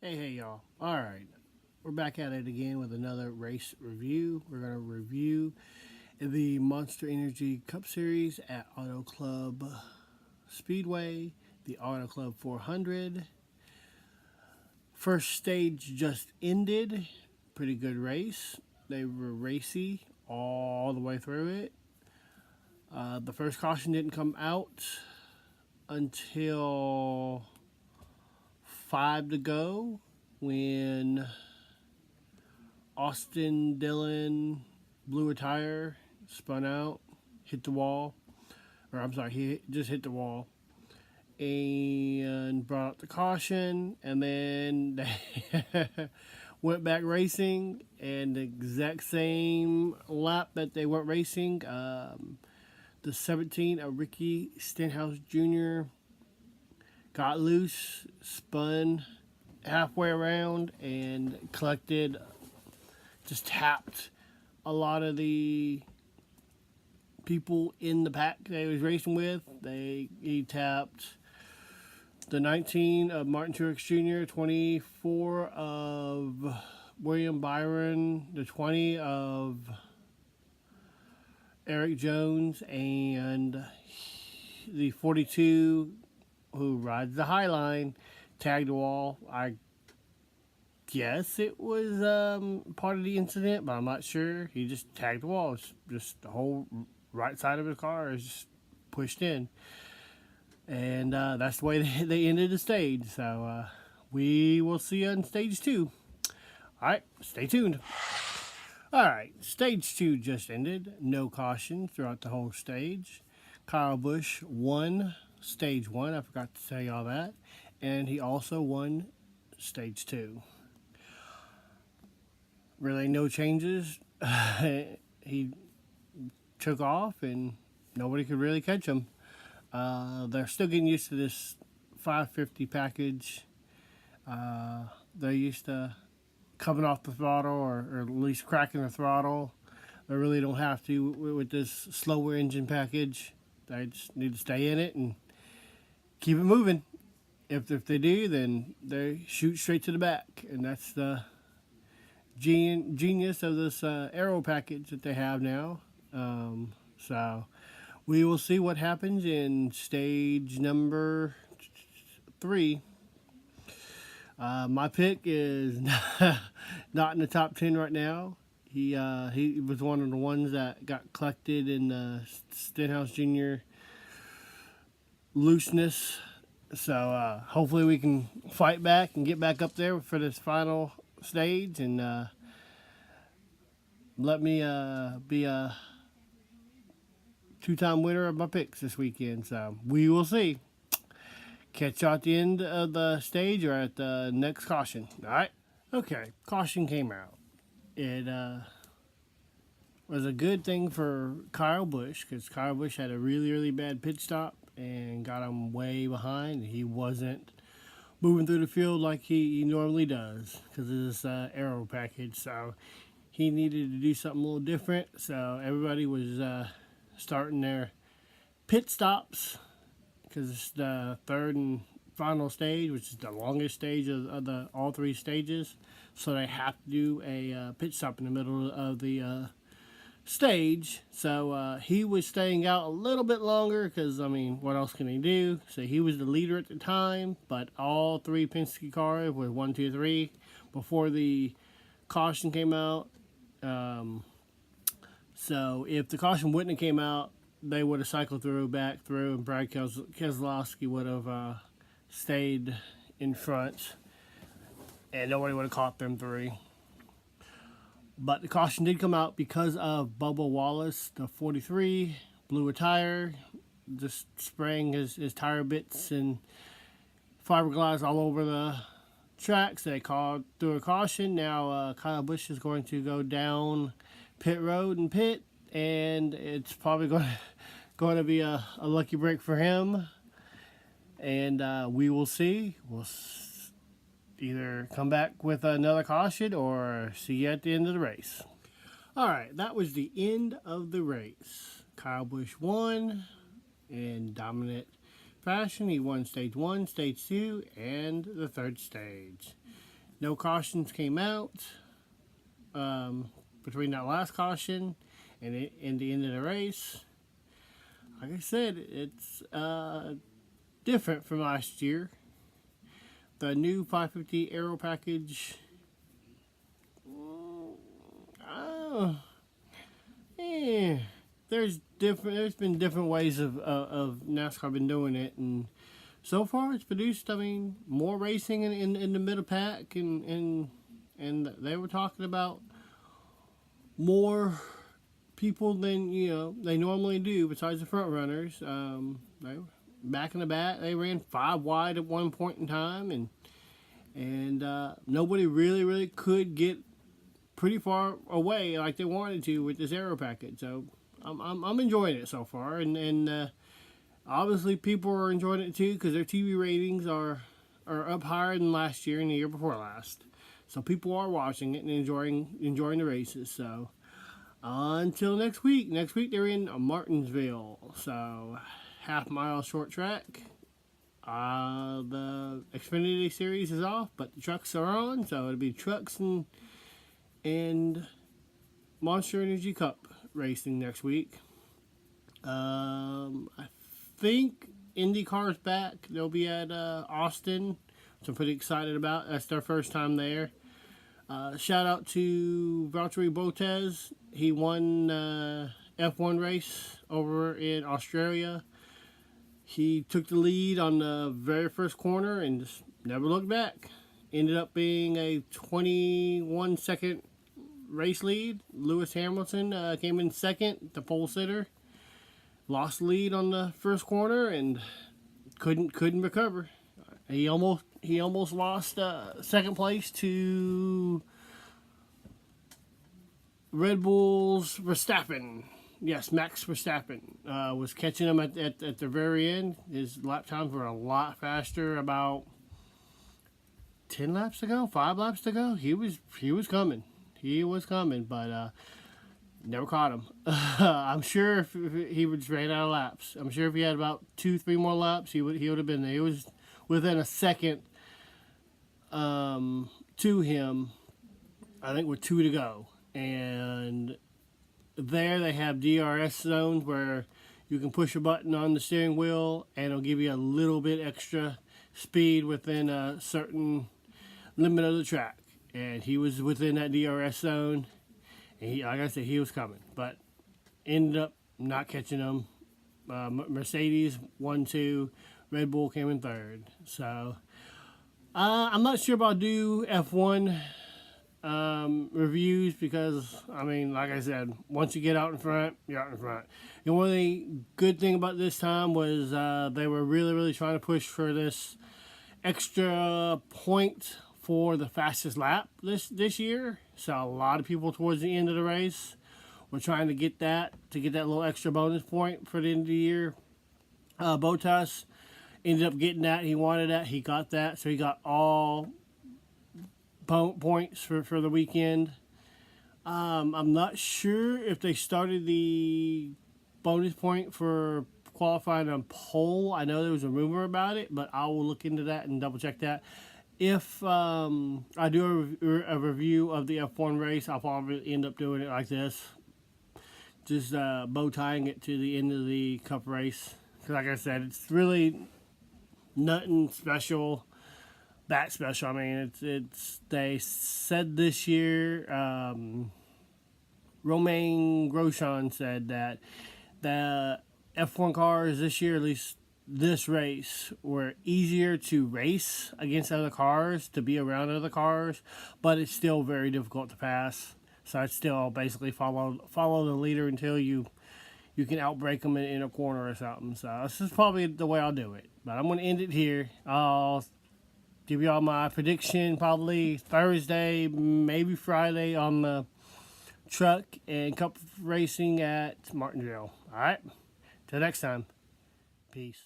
Hey y'all. Alright, we're back at it again with another race review. We're going to review the Monster Energy Cup Series at Auto Club Speedway, the Auto Club 400. First stage just ended. Pretty good race. They were racy all the way through it. The first caution didn't come out until 5 to go when Austin Dillon blew a tire, spun out, hit the wall. Or I'm sorry, he just hit the wall and brought up the caution, and then they went back racing, and the exact same lap that they went racing, the 17 of Ricky Stenhouse Jr. got loose, spun halfway around, and just tapped a lot of the people in the pack that he was racing with. He tapped the 19 of Martin Truex Jr., 24 of William Byron, the 20 of Eric Jones, and the 42 who rides the High Line tagged the wall. I guess it was part of the incident, but I'm not sure. He just tagged the wall. It's just the whole right side of his car is just pushed in. And that's the way they ended the stage. So we will see you on stage 2. Alright, stay tuned. Alright, stage 2 just ended. No caution throughout the whole stage. Kyle Busch won stage 1. I forgot to tell you all that. And he also won stage 2. Really no changes. He took off and nobody could really catch him. They're still getting used to this 550 package. They're used to coming off the throttle, or at least cracking the throttle. They really don't have to with this slower engine package. They just need to stay in it and keep it moving. If they do, then they shoot straight to the back, and that's the genius of this aero package that they have now. So we will see what happens in stage number 3. My pick is not in the top 10 right now. He was one of the ones that got collected in the Stenhouse Jr. looseness. So hopefully we can fight back and get back up there for this final stage, and let me be a 2-time winner of my picks this weekend. So we will see. Catch you at the end of the stage or at the next caution. Alright? Okay, caution came out. It was a good thing for Kyle Busch, because Kyle Busch had a really, really bad pit stop and got him way behind. He wasn't moving through the field like he normally does because of this aero package. So he needed to do something a little different. So everybody was starting their pit stops, because it's the third and final stage, which is the longest stage of the all 3 stages. So they have to do a pit stop in the middle of the stage. So he was staying out a little bit longer because, I mean, what else can he do? So he was the leader at the time, but all 3 Penske cars were 1, 2, 3 before the caution came out. So if the caution wouldn't have came out, they would have cycled back through, and Brad Keselowski would have stayed in front, and nobody would have caught them 3. But the caution did come out because of Bubba Wallace, the 43, blew a tire, just spraying his tire bits and fiberglass all over the tracks. They called through a caution. Now Kyle Busch is going to go down pit road and pit, and it's probably going to be a lucky break for him. And we will see. We'll either come back with another caution or see you at the end of the race. Alright, that was the end of the race. Kyle Busch won in dominant fashion. He won stage 1, stage 2, and the third stage. No cautions came out between that last caution and the end of the race. Like I said, it's different from last year. The new 550 Aero package. There's been different ways of NASCAR been doing it, and so far it's produced, I mean, more racing in the middle pack, and they were talking about more people than they normally do besides the front runners. They back in the back, they ran 5 wide at one point in time, and nobody really could get pretty far away like they wanted to with this Aero package. So I'm enjoying it so far, and obviously people are enjoying it too because their TV ratings are up higher than last year and the year before last. So people are watching it and enjoying the races. So until next week. Next week they're in Martinsville. So half-mile short track. The Xfinity Series is off, but the trucks are on. So it'll be trucks and Monster Energy Cup racing next week. I think IndyCar's back. They'll be at Austin, which I'm pretty excited about. That's their first time there. Shout out to Valtteri Bottas. He won F1 race over in Australia. He took the lead on the very first corner and just never looked back. Ended up being a 21-second race lead. Lewis Hamilton came in second, the pole sitter. Lost the lead on the first corner and couldn't recover. He almost lost second place to Red Bull's Verstappen. Yes, Max Verstappen was catching him at the very end. His lap times were a lot faster. About 10 laps to go, 5 laps to go. He was coming. He was coming, but never caught him. I'm sure if he would ran out of laps. I'm sure if he had about 2-3 more laps, he would have been there. He was within a second to him, I think with 2 to go. And there they have DRS zones where you can push a button on the steering wheel and it'll give you a little bit extra speed within a certain limit of the track. And he was within that DRS zone. And like I said, he was coming, but ended up not catching him. Mercedes 1-2, Red Bull came in third. So I'm not sure if I'll do F1 reviews because, I mean, like I said, once you get out in front, you're out in front. The only good thing about this time was they were really trying to push for this extra point for the fastest lap this year. So a lot of people towards the end of the race were trying to get that little extra bonus point for the end of the year. Bottas ended up getting that. He wanted that. He got that. So he got all points for the weekend. I'm not sure if they started the bonus point for qualifying on pole. I know there was a rumor about it, but I will look into that and double check that. If I do a review of the F1 race, I'll probably end up doing it like this. Just bow tying it to the end of the cup race. Because like I said, it's really nothing special. That special. I mean, it's they said this year, Romain Grosjean said that the F1 cars this year, at least this race, were easier to race against other cars, to be around other cars, but it's still very difficult to pass. So it's still basically follow the leader until you can outbrake them in a corner or something. So this is probably the way I'll do it. But I'm going to end it here. I'll give y'all my prediction probably Thursday, maybe Friday on the truck and cup racing at Martinsville. All right? Till next time. Peace.